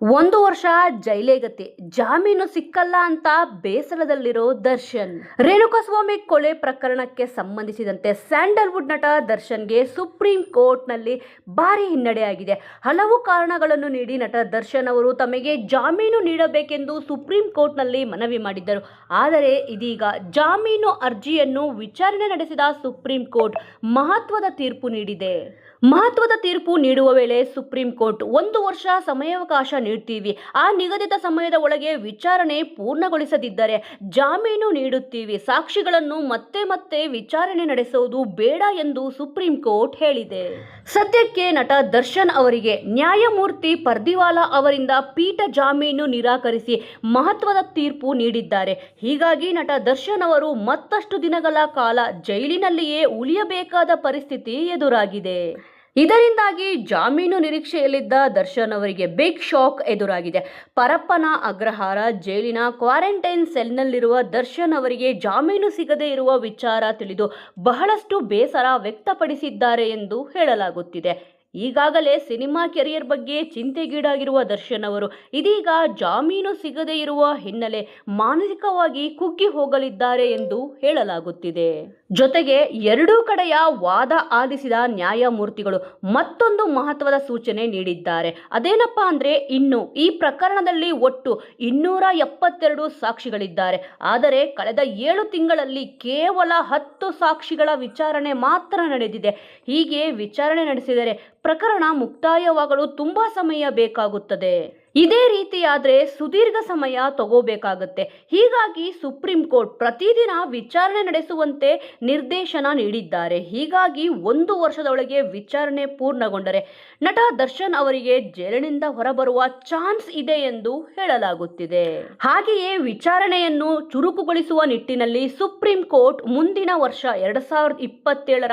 ಒಂದು ವರ್ಷ ಜೈಲೇಗತಿ, ಜಾಮೀನು ಸಿಕ್ಕಲ್ಲ ಅಂತ ಬೇಸರದಲ್ಲಿರೋ ದರ್ಶನ್. ರೇಣುಕಾಸ್ವಾಮಿ ಕೊಲೆ ಪ್ರಕರಣಕ್ಕೆ ಸಂಬಂಧಿಸಿದಂತೆ ಸ್ಯಾಂಡಲ್ವುಡ್ ನಟ ದರ್ಶನ್ಗೆ ಸುಪ್ರೀಂ ಕೋರ್ಟ್ನಲ್ಲಿ ಭಾರಿ ಹಿನ್ನಡೆಯಾಗಿದೆ. ಹಲವು ಕಾರಣಗಳನ್ನು ನೀಡಿ ನಟ ದರ್ಶನ್ ಅವರು ತಮಗೆ ಜಾಮೀನು ನೀಡಬೇಕೆಂದು ಸುಪ್ರೀಂ ಕೋರ್ಟ್ನಲ್ಲಿ ಮನವಿ ಮಾಡಿದ್ದರು. ಆದರೆ ಇದೀಗ ಜಾಮೀನು ಅರ್ಜಿಯನ್ನು ವಿಚಾರಣೆ ನಡೆಸಿದ ಸುಪ್ರೀಂ ಕೋರ್ಟ್ ಮಹತ್ವದ ತೀರ್ಪು ನೀಡಿದೆ. ಮಹತ್ವದ ತೀರ್ಪು ನೀಡುವ ವೇಳೆ ಸುಪ್ರೀಂ ಕೋರ್ಟ್ 1 ವರ್ಷ ಸಮಯಾವಕಾಶ ನೀಡ್ತೀವಿ, ಆ ನಿಗದಿತ ಸಮಯದ ಒಳಗೆ ವಿಚಾರಣೆ ಪೂರ್ಣಗೊಳಿಸದಿದ್ದರೆ ಜಾಮೀನು ನೀಡುತ್ತೀವಿ, ಸಾಕ್ಷಿಗಳನ್ನು ಮತ್ತೆ ಮತ್ತೆ ವಿಚಾರಣೆ ನಡೆಸುವುದು ಬೇಡ ಎಂದು ಸುಪ್ರೀಂ ಕೋರ್ಟ್ ಹೇಳಿದೆ. ಸದ್ಯಕ್ಕೆ ನಟ ದರ್ಶನ್ ಅವರಿಗೆ ನ್ಯಾಯಮೂರ್ತಿ ಪರ್ದಿವಾಲಾ ಅವರಿಂದ ಪೀಠ ಜಾಮೀನು ನಿರಾಕರಿಸಿ ಮಹತ್ವದ ತೀರ್ಪು ನೀಡಿದ್ದಾರೆ. ಹೀಗಾಗಿ ನಟ ದರ್ಶನ್ ಅವರು ಮತ್ತಷ್ಟು ದಿನಗಳ ಕಾಲ ಜೈಲಿನಲ್ಲಿಯೇ ಉಳಿಯಬೇಕಾದ ಪರಿಸ್ಥಿತಿ ಎದುರಾಗಿದೆ. ಇದರಿಂದಾಗಿ ಜಾಮೀನು ನಿರೀಕ್ಷೆಯಲ್ಲಿದ್ದ ದರ್ಶನ್ ಅವರಿಗೆ ಬಿಗ್ ಶಾಕ್ ಎದುರಾಗಿದೆ. ಪರಪ್ಪನ ಅಗ್ರಹಾರ ಜೈಲಿನ ಕ್ವಾರಂಟೈನ್ ಸೆಲ್ನಲ್ಲಿರುವ ದರ್ಶನ್ ಅವರಿಗೆ ಜಾಮೀನು ಸಿಗದೇ ಇರುವ ವಿಚಾರ ತಿಳಿದು ಬಹಳಷ್ಟು ಬೇಸರ ವ್ಯಕ್ತಪಡಿಸಿದ್ದಾರೆ ಎಂದು ಹೇಳಲಾಗುತ್ತಿದೆ. ಈಗಾಗಲೇ ಸಿನಿಮಾ ಕೆರಿಯರ್ ಬಗ್ಗೆ ಚಿಂತೆಗೀಡಾಗಿರುವ ದರ್ಶನ್ ಅವರು ಇದೀಗ ಜಾಮೀನು ಸಿಗದೇ ಇರುವ ಹಿನ್ನೆಲೆ ಮಾನಸಿಕವಾಗಿ ಕುಗ್ಗಿ ಹೋಗಲಿದ್ದಾರೆ ಎಂದು ಹೇಳಲಾಗುತ್ತಿದೆ. ಜೊತೆಗೆ ಎರಡೂ ಕಡೆಯ ವಾದ ಆಲಿಸಿದ ನ್ಯಾಯಮೂರ್ತಿಗಳು ಮತ್ತೊಂದು ಮಹತ್ವದ ಸೂಚನೆ ನೀಡಿದ್ದಾರೆ. ಅದೇನಪ್ಪಾ ಅಂದ್ರೆ, ಇನ್ನು ಈ ಪ್ರಕರಣದಲ್ಲಿ ಒಟ್ಟು 272 ಸಾಕ್ಷಿಗಳಿದ್ದಾರೆ. ಆದರೆ ಕಳೆದ 7 ತಿಂಗಳಲ್ಲಿ ಕೇವಲ 10 ಸಾಕ್ಷಿಗಳ ವಿಚಾರಣೆ ಮಾತ್ರ ನಡೆದಿದೆ. ಹೀಗೆ ವಿಚಾರಣೆ ನಡೆಸಿದರೆ ಪ್ರಕರಣ ಮುಕ್ತಾಯವಾಗಲು ತುಂಬಾ ಸಮಯ ಬೇಕಾಗುತ್ತದೆ. ಇದೇ ರೀತಿಯಾದ್ರೆ ಸುದೀರ್ಘ ಸಮಯ ತಗೋಬೇಕಾಗುತ್ತೆ. ಹೀಗಾಗಿ ಸುಪ್ರೀಂ ಕೋರ್ಟ್ ಪ್ರತಿದಿನ ವಿಚಾರಣೆ ನಡೆಸುವಂತೆ ನಿರ್ದೇಶನ ನೀಡಿದ್ದಾರೆ. ಹೀಗಾಗಿ 1 ವರ್ಷದೊಳಗೆ ವಿಚಾರಣೆ ಪೂರ್ಣಗೊಂಡರೆ ನಟ ದರ್ಶನ್ ಅವರಿಗೆ ಜೈಲಿನಿಂದ ಹೊರಬರುವ ಚಾನ್ಸ್ ಇದೆ ಎಂದು ಹೇಳಲಾಗುತ್ತಿದೆ. ಹಾಗೆಯೇ ವಿಚಾರಣೆಯನ್ನು ಚುರುಕುಗೊಳಿಸುವ ನಿಟ್ಟಿನಲ್ಲಿ ಸುಪ್ರೀಂ ಕೋರ್ಟ್ ಮುಂದಿನ ವರ್ಷ 2027ರ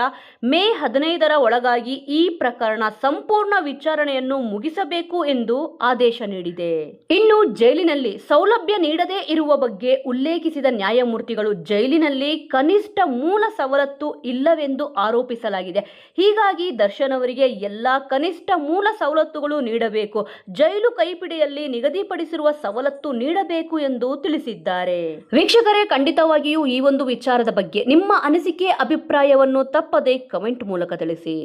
ಮೇ 15ರ ಒಳಗಾಗಿ ಈ ಪ್ರಕರಣ ಸಂಪೂರ್ಣ ವಿಚಾರಣೆಯನ್ನು ಮುಗಿಸಬೇಕು ಎಂದು ಆದೇಶ ನೀಡಿದೆ. ಇನ್ನು ಜೈಲಿನಲ್ಲಿ ಸೌಲಭ್ಯ ನೀಡದೇ ಇರುವ ಬಗ್ಗೆ ಉಲ್ಲೇಖಿಸಿದ ನ್ಯಾಯಮೂರ್ತಿಗಳು ಜೈಲಿನಲ್ಲಿ ಕನಿಷ್ಠ ಮೂಲ ಸವಲತ್ತು ಇಲ್ಲವೆಂದು ಆರೋಪಿಸಲಾಗಿದೆ. ಹೀಗಾಗಿ ದರ್ಶನ್ ಅವರಿಗೆ ಎಲ್ಲಾ ಕನಿಷ್ಠ ಮೂಲ ಸವಲತ್ತುಗಳು ನೀಡಬೇಕು, ಜೈಲು ಕೈಪಿಡಿಯಲ್ಲಿ ನಿಗದಿಪಡಿಸಿರುವ ಸವಲತ್ತು ನೀಡಬೇಕು ಎಂದು ತಿಳಿಸಿದ್ದಾರೆ. ವೀಕ್ಷಕರೇ, ಖಂಡಿತವಾಗಿಯೂ ಈ ಒಂದು ವಿಚಾರದ ಬಗ್ಗೆ ನಿಮ್ಮ ಅನಿಸಿಕೆ ಅಭಿಪ್ರಾಯವನ್ನು ತಪ್ಪದೆ ಕಮೆಂಟ್ ಮೂಲಕ ತಿಳಿಸಿ.